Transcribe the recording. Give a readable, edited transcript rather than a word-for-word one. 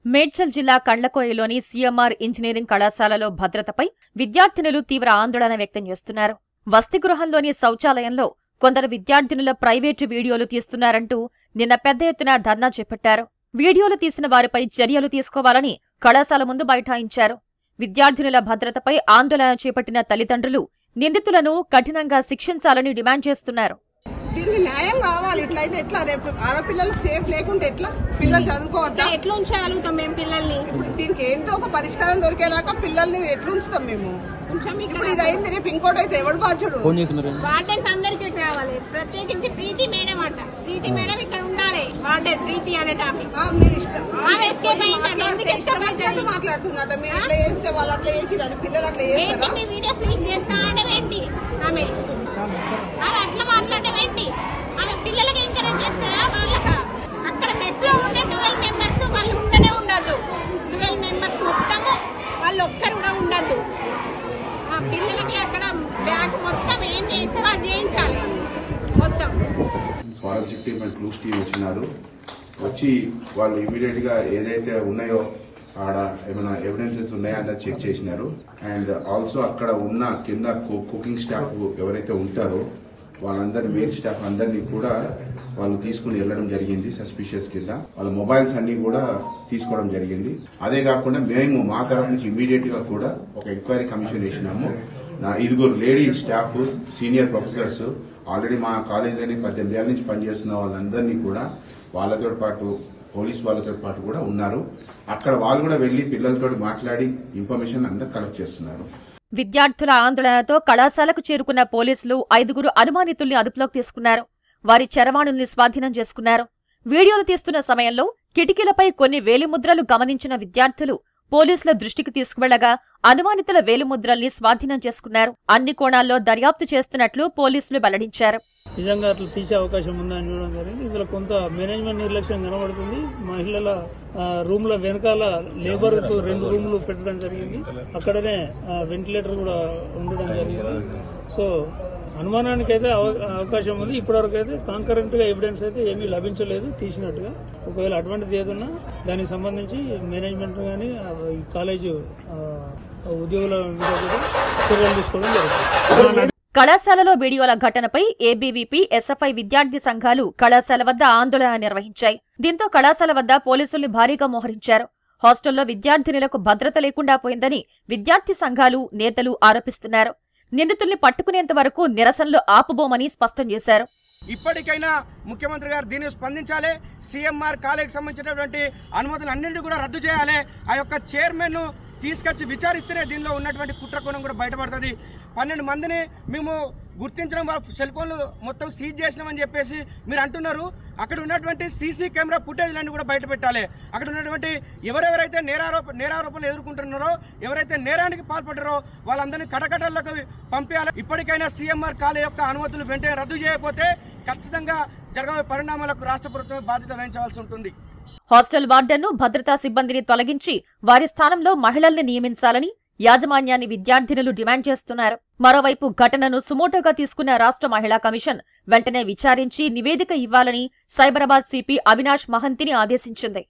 మేడ్చల్ జిల్లా కండ్లకోయలోని CMR engineering కళాశాలలో భద్రతపై విద్యార్థినులు తీవ్ర ఆందోళన వ్యక్తం చేస్తున్నారు. వసతిగృహంలోని శౌచాలయంలో కొందరు విద్యార్థినుల ప్రైవేటు వీడియోలు తీస్తున్నారంటూ నిన్న పెద్ద ఎత్తున ధర్నా చేపట్టారు. వీడియోలు తీసిన వారిపై చర్యలు తీసుకోవాలని కళాశాల ముందు బైఠాయించారు. విద్యార్థినుల భద్రతపై ఆందోళన చేపట్టిన తల్లిదండ్రులు నిందితులను కఠినంగా శిక్షించాలని డిమాండ్ చేస్తున్నారు. దీనికి న్యాయం కావాలి. ఇట్లయితే ఎట్లా? రేపు ఆడపిల్లలకు సేఫ్ లేకుంటే ఎట్లా? పిల్లలు చదువుకోవద్దా? ఎట్లా ఉంచగలుగుతాం మేము పిల్లల్ని? ఇప్పుడు దీనికి ఏంటో ఒక పరిష్కారం దొరికేలాక పిల్లల్ని ఎట్లా ఉంచుతాం మేము? ఇప్పుడు ఇది అయింది, రేపు ఇంకోటి అయితే ఎవడు బాధ్యుడు? వార్డెన్స్ అందరికీ కావాలి, ప్రత్యేకించి ప్రీతి మేడం అంట. ప్రీతి మేడం ఇక్కడ ఉండాలి. వార్డెన్ ప్రీతి అనే టాపిక్ మీరు ఇష్టం మాట్లాడుతుందట. మీరు అట్లా చేస్తే వాళ్ళు అట్లా చేసి పిల్లలు అట్లా చేస్తారా? వీడియోస్ లింక్ చేస్తా అంటే ఏంటి? ఆమె అట్లా మాట్లాడటం ఏంటి? ఆమె పిల్లలకి ఎంకరేజ్ చేస్తారా? వాళ్ళకా అక్కడ మెస్ లో ఉండే 12 మెంబర్స్ వాళ్ళు ఉండనే ఉండదు. 12 మెంబర్స్ మొత్తము వాళ్ళు ఒక్కరు కూడా ఉండద్దు. ఆ పిల్లలకి అక్కడ బ్యాగ్ మొత్తం ఏం చేస్తారో అది చేయించాలి మొత్తం. Forensic team and clues team వచ్చినారు. వచ్చి వాళ్ళు ఇమీడియట్ గా ఏదైతే ఉన్నాయో ఆడ ఏమైనా ఎవిడెన్సెస్ ఉన్నాయా అన్నది చెక్ చేసినారు. అండ్ ఆల్సో అక్కడ ఉన్న కింద కుకింగ్ స్టాఫ్ ఎవరైతే ఉంటారో వాళ్ళందరి మెయిల్ స్టాఫ్ అందరినీ కూడా వాళ్ళు తీసుకుని వెళ్లడం జరిగింది. సస్పిషియస్ కింద వాళ్ళ మొబైల్స్ అన్ని కూడా తీసుకోవడం జరిగింది. అదే కాకుండా మేము మా తరఫు నుంచి ఇమీడియట్ గా కూడా ఒక ఎంక్వైరీ కమిషన్ వేసినాము. 5 lady staff senior professors already మా కాలేజీలోనే 18 ఏళ్ల నుంచి పనిచేస్తున్న వాళ్ళందరినీ కూడా వాళ్ళతో పాటు పోలీస్ వాళ్ళతో పాటు కూడా ఉన్నారు. అక్కడ వాళ్ళు కూడా వెళ్లి పిల్లలతో మాట్లాడి ఇన్ఫర్మేషన్ అంతా కలెక్ట్ చేస్తున్నారు. విద్యార్థుల ఆందోళనతో కళాశాలకు చేరుకున్న పోలీసులు 5 అనుమానితుల్ని అదుపులోకి తీసుకున్నారు. వారి చరవాణుల్ని స్వాధీనం చేసుకున్నారు. వీడియోలు తీస్తున్న సమయంలో కిటికీలపై కొన్ని వేలిముద్రలు గమనించిన విద్యార్థులు పోలీసుల దృష్టికి తీసుకువెళ్లగా అనుమానితుల వేలిముద్రల్ని స్వాధీనం చేసుకున్నారు. అన్ని కోణాల్లో దర్యాప్తు చేస్తున్నట్లు పోలీసులు వెల్లడించారు. నిజంగా అట్లా తీసే అవకాశం ఉందని చూడడం జరిగింది. ఇందులో కొంత మేనేజ్మెంట్ నిర్లక్ష్యం కనబడుతుంది. మహిళల రూమ్ల వెనకాల లేబర్ 2 రూములు పెట్టడం జరిగింది. అక్కడనే వెంటిలేటర్ కూడా ఉండడం జరిగింది. సో అనుమానానికి అయితే అవకాశం ఉంది. ఇప్పటివరకు అయితే కాంకరెంట్ గా ఎవిడెన్స్ అయితే ఏమీ లభించలేదు తీసినట్టుగా. ఒకవేళ అటువంటిది ఏదన్నా దానికి సంబంధించి మేనేజ్మెంట్ గానీ కాలేజీ ఉద్యోగుల మీద కూడా చర్యలు తీసుకోవడం జరుగుతుంది. కళాశాలలో వీడియోల ఘటనపై ఏబీవీపీ, ఎస్ఎఫ్ఐ విద్యార్థి సంఘాలు కళాశాల వద్ద ఆందోళన నిర్వహించాయి. దీంతో కళాశాల వద్ద పోలీసుల్ని భారీగా మోహరించారు. హాస్టల్లో విద్యార్థినులకు భద్రత లేకుండా పోయిందని విద్యార్థి సంఘాలు, నేతలు ఆరోపిస్తున్నారు. నిందితుల్ని పట్టుకునేంత వరకు నిరసనలు ఆపుబోమని స్పష్టం చేశారు. ఇప్పటికైనా ముఖ్యమంత్రి గారు దీన్ని స్పందించాలి. సీఎంఆర్ కాలేజీకి సంబంధించినటువంటి అనుమతులు అన్నింటినీ కూడా రద్దు చేయాలి. ఆ యొక్క చైర్మన్ తీసుకొచ్చి విచారిస్తేనే దీనిలో ఉన్నటువంటి కుట్రకోణం కూడా బయటపడుతుంది. 12 మందిని మేము గుర్తించడం, సెల్ ఫోన్లు మొత్తం సీజ్ చేసినామని చెప్పేసి మీరు అంటున్నారు. అక్కడ ఉన్నటువంటి సీసీ కెమెరా ఫుటేజ్లన్నీ కూడా బయట పెట్టాలి. అక్కడ ఉన్నటువంటి ఎవరెవరైతే నేరారోపణలు ఎదుర్కొంటున్నారో, ఎవరైతే నేరానికి పాల్పడ్డారో వాళ్ళందరినీ కటకటల్లోకి పంపించాలి. ఇప్పటికైనా సీఎంఆర్ కాలేజ్ యొక్క అనుమతులు వెంటనే రద్దు చేయకపోతే ఖచ్చితంగా జరగబోయే పరిణామాలకు రాష్ట్ర ప్రభుత్వం బాధ్యత వహించవలసి ఉంటుంది. హాస్టల్ వార్డెన్ను, భద్రతా సిబ్బందిని తొలగించి వారి స్థానంలో మహిళల్ని నియమించాలని యాజమాన్యాన్ని విద్యార్థినులు డిమాండ్ చేస్తున్నారు. మరోవైపు ఘటనను సుమోటోగా తీసుకున్న రాష్ట్ర మహిళా కమిషన్ వెంటనే విచారించి నివేదిక ఇవ్వాలని సైబరాబాద్ సిపి అవినాష్ మహంతిని ఆదేశించింది.